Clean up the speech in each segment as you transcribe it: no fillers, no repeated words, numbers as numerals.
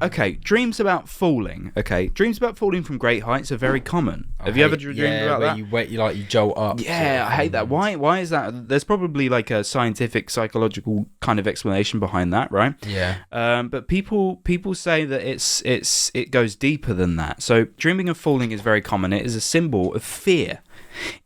Okay, dreams about falling. Okay, dreams about falling from great heights are very common. Have you ever dreamed about that? You jolt up. Yeah, I hate that. Why is that? There's probably like a scientific, psychological kind of explanation behind that, right? Yeah. But people say that it goes deeper than that. So dreaming of falling is very common. It is a symbol of fear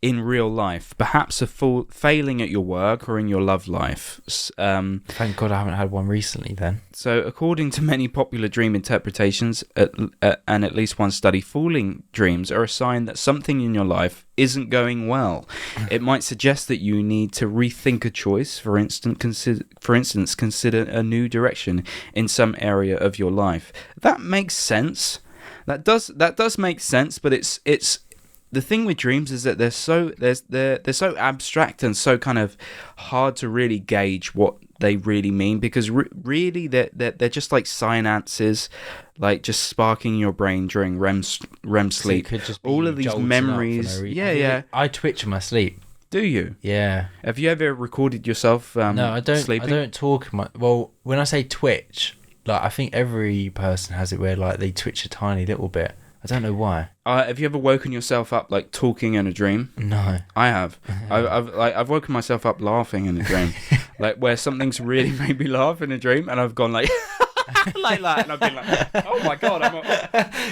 in real life, perhaps a failing at your work or in your love life. Thank God I haven't had one recently then. So according to many popular dream interpretations and at least one study, falling dreams are a sign that something in your life isn't going well. It might suggest that you need to rethink a choice, for instance, consider a new direction in some area of your life. That makes sense. That does make sense, but it's the thing with dreams is that they're so abstract and so kind of hard to really gauge what they really mean, because really they're just like synapses, like just sparking in your brain during REM sleep. So all of these memories. Yeah. I twitch in my sleep. Do you? Yeah. Have you ever recorded yourself? No, I don't. Sleeping? I don't talk. Well, when I say twitch, like I think every person has it where like they twitch a tiny little bit. I don't know why. Have you ever woken yourself up like talking in a dream? No. I have. I've woken myself up laughing in a dream, like where something's really made me laugh in a dream, and I've gone like like that, and I've been like, oh my God,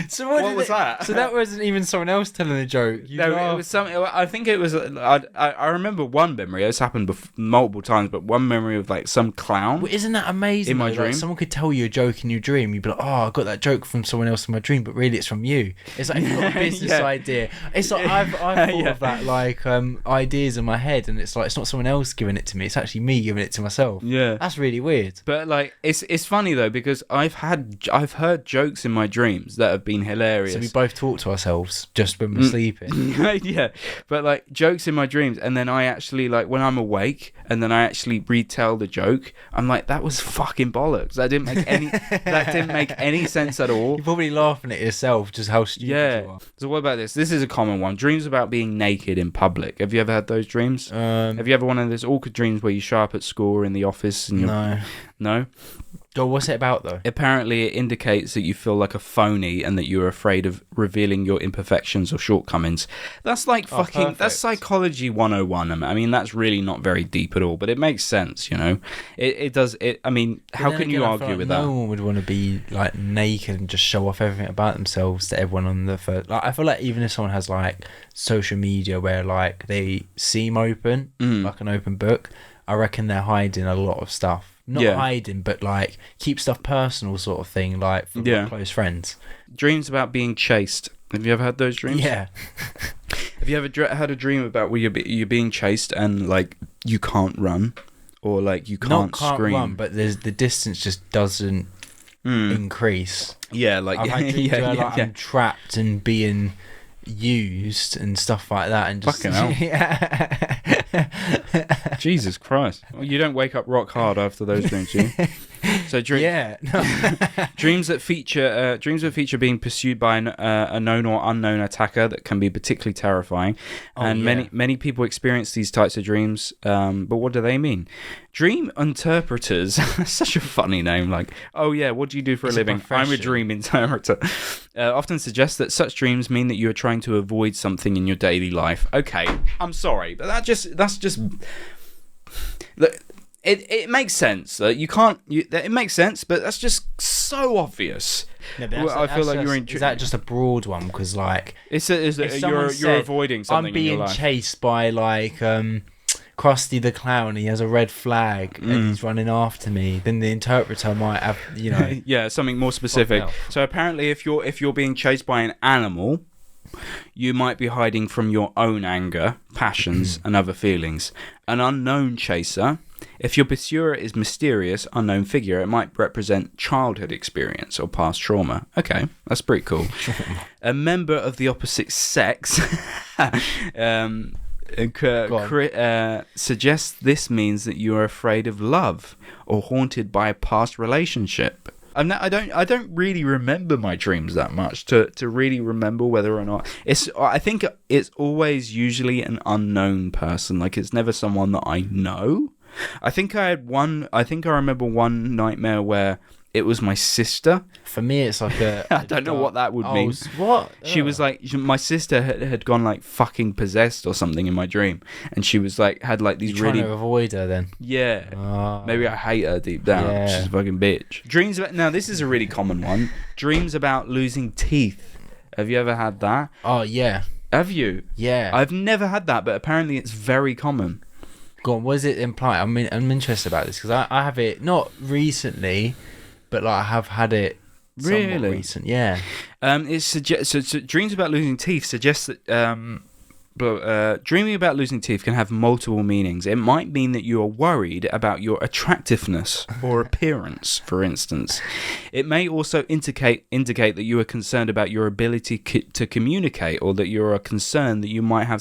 So what was that? So that wasn't even someone else telling a joke. It was something. I think it was. I remember one memory. It's happened multiple times, but one memory of like some clown. Well, isn't that amazing? In my dream, like, someone could tell you a joke in your dream. You'd be like, "Oh, I got that joke from someone else in my dream," but really, it's from you. It's like you've got a business idea. It's like I've thought of that like ideas in my head, and it's like it's not someone else giving it to me. It's actually me giving it to myself. Yeah, that's really weird. But like, it's funny though, because I've heard jokes in my dreams that have been hilarious. So we both talk to ourselves just when we're sleeping. Yeah, but like jokes in my dreams, and then I actually like when I'm awake, and then I actually retell the joke. I'm like, that was fucking bollocks. That didn't make any sense at all. You're probably laughing at yourself, just how stupid you are. So what about this? This is a common one. Dreams about being naked in public. Have you ever had those dreams? Have you ever one of those awkward dreams where you show up at school or in the office and No? Oh, what's it about though? Apparently, it indicates that you feel like a phony and that you're afraid of revealing your imperfections or shortcomings. That's like that's psychology 101. I mean, that's really not very deep at all, but it makes sense, you know. It does. I mean, how can you argue with that? No one would want to be like naked and just show off everything about themselves to everyone on the first. Like, I feel like even if someone has like social media where like they seem open, like an open book, I reckon they're hiding a lot of stuff. Not hiding, but like keep stuff personal, sort of thing, like from close friends. Dreams about being chased. Have you ever had those dreams? Yeah. Have you ever had a dream about where you're being chased and like you can't run, or like you can't scream? Run, but the distance just doesn't increase. Yeah, like I've had dreams where like I'm trapped and being used and stuff like that, and just fucking hell. Jesus Christ! Well, you don't wake up rock hard after those dreams, do you? So dreams that feature being pursued by a known or unknown attacker that can be particularly terrifying, many people experience these types of dreams. But what do they mean? Dream interpreters, such a funny name. Like, oh yeah, what do you do for a living? I'm a dream interpreter. Often suggest that such dreams mean that you are trying to avoid something in your daily life. Okay, I'm sorry, but that's just. Look, it makes sense. You can't. It makes sense, but that's just so obvious. No, I feel like you're in. Is that just a broad one? Because like, you're avoiding something. I'm being chased by like Krusty the Clown. He has a red flag and he's running after me. Then the interpreter might have, you know, something more specific. So apparently, if you're being chased by an animal, you might be hiding from your own anger, passions, and other feelings. An unknown chaser. If your pursuer is mysterious, unknown figure, it might represent childhood experience or past trauma. Okay, that's pretty cool. A member of the opposite sex suggests this means that you are afraid of love or haunted by a past relationship. I don't really remember my dreams that much to really remember whether or not I think it's always usually an unknown person. Like, it's never someone that I know. I think I remember one nightmare where it was my sister. For me, it's like a... I don't know what that would mean. What? She was like, my sister had gone like fucking possessed or something in my dream, and she was like, had like these You're really... trying to avoid her then? Yeah. Maybe I hate her deep down. She's a fucking bitch. Dreams about... Now, this is a really common one. Dreams about losing teeth. Have you ever had that? Oh, yeah. Have you? Yeah. I've never had that, but apparently it's very common. Go on, what does it imply? I'm interested about this, because I have it, not recently, but like I have had it somewhat recent. Yeah. It suggests so dreams about losing teeth suggests that dreaming about losing teeth can have multiple meanings. It might mean that you are worried about your attractiveness or appearance, for instance. It may also indicate that you are concerned about your ability to communicate, or that you are concerned that you might have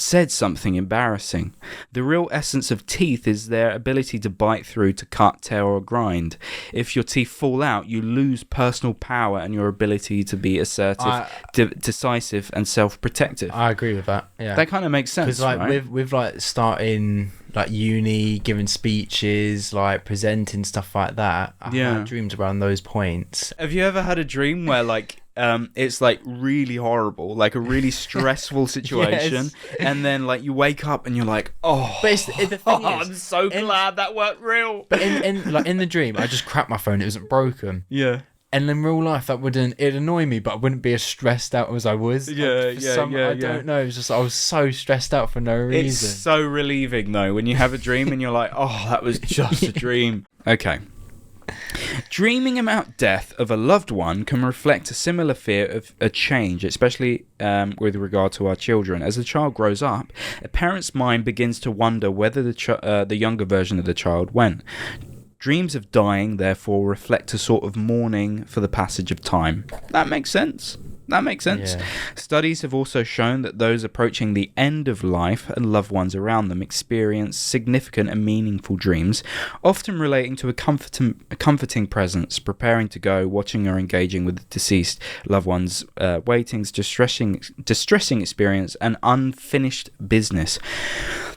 said something embarrassing. The real essence of teeth is their ability to bite through, to cut, tear, or grind. If your teeth fall out, you lose personal power and your ability to be assertive, decisive, and self-protective. I agree with that. Yeah, that kind of makes sense. Because like right? with like starting like uni, giving speeches, like presenting stuff like that. I had dreams around those points. Have you ever had a dream where like it's like really horrible, like a really stressful situation, and then like you wake up and you're like, oh, but the thing is, I'm so glad that weren't real. But in the dream, I just cracked my phone; it wasn't broken. Yeah. And in real life, it'd annoy me, but I wouldn't be as stressed out as I was. I don't know. It was just I was so stressed out for no reason. It's so relieving though when you have a dream and you're like, oh, that was just a dream. Okay. Dreaming about death of a loved one can reflect a similar fear of a change, especially with regard to our children. As the child grows up, a parent's mind begins to wonder whether the younger version of the child went. Dreams of dying, therefore, reflect a sort of mourning for the passage of time. That makes sense. Yeah. Studies have also shown that those approaching the end of life and loved ones around them experience significant and meaningful dreams, often relating to a comforting presence, preparing to go, watching or engaging with the deceased loved one's waitings, distressing experience, and unfinished business.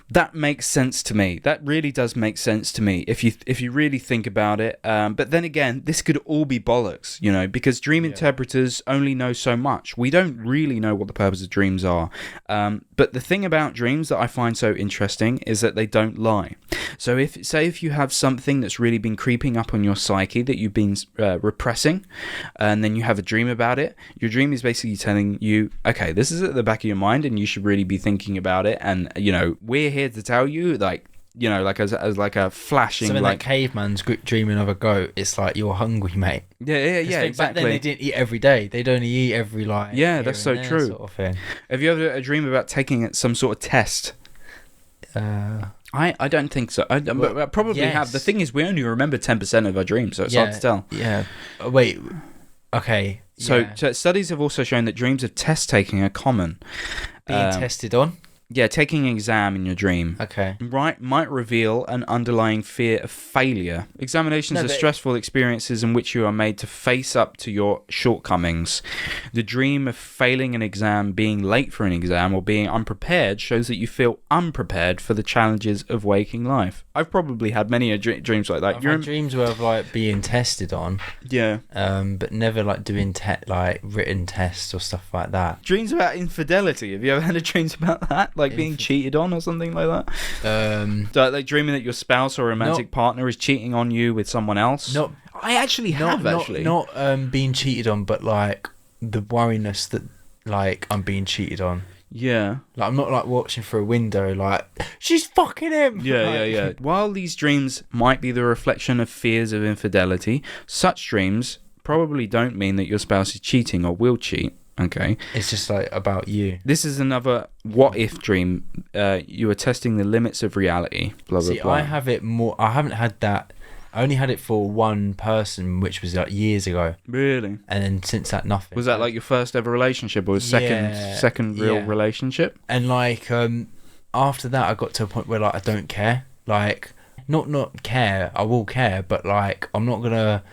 That makes sense to me. That really does make sense to me if you really think about it. But then again, this could all be bollocks, you know, because dream interpreters only know so much. We don't really know what the purpose of dreams are. But the thing about dreams that I find so interesting is that they don't lie. So if you have something that's really been creeping up on your psyche that you've been repressing, and then you have a dream about it, your dream is basically telling you, okay, this is at the back of your mind and you should really be thinking about it. And, you know, we're here to tell you, like, you know, like as like a flashing, something like caveman's dreaming of a goat. It's like, you're hungry, mate. Yeah, exactly. Back then they didn't eat every day. They'd only eat every like. Yeah, that's so true. Sort of thing. Have you ever a dream about taking some sort of test? I don't think so. But I probably have. The thing is, we only remember 10% of our dreams, so it's hard to tell. Yeah. Wait. Okay. So studies have also shown that dreams of test taking are common. Being tested on. Yeah, taking an exam in your dream. Okay. Might reveal an underlying fear of failure. Examinations are stressful experiences in which you are made to face up to your shortcomings. The dream of failing an exam, being late for an exam, or being unprepared shows that you feel unprepared for the challenges of waking life. I've probably had many dreams like that. I've had dreams where I've like being tested on. Yeah. But never like doing like written tests or stuff like that. Dreams about infidelity. Have you ever had a dreams about that? Like being cheated on or something like that? Like dreaming that your spouse or romantic partner is cheating on you with someone else? I actually have. Not being cheated on, but like the worriness that like I'm being cheated on. Yeah. Like I'm not like watching through a window like, she's fucking him. Yeah. While these dreams might be the reflection of fears of infidelity, such dreams probably don't mean that your spouse is cheating or will cheat. Okay. It's just like about you. This is another what if dream. You are testing the limits of reality. Blah, blah, blah. I have it more. I haven't had that. I only had it for one person, which was like years ago. Really? And then since that, nothing. Was that like your first ever relationship, or second real relationship? And like after that, I got to a point where like I don't care. Like not care. I will care, but like I'm not gonna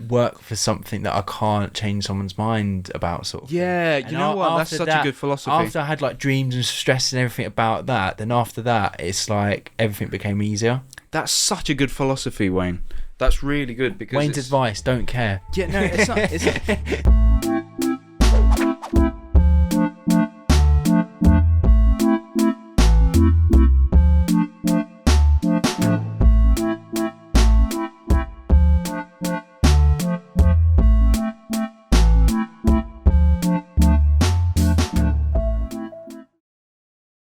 work for something that I can't change someone's mind about. Sort of. Yeah, you know what? That's such a good philosophy. After I had like dreams and stress and everything about that, then after that, it's like everything became easier. That's such a good philosophy, Wayne. That's really good because Wayne's advice: don't care. Yeah, no, it's not.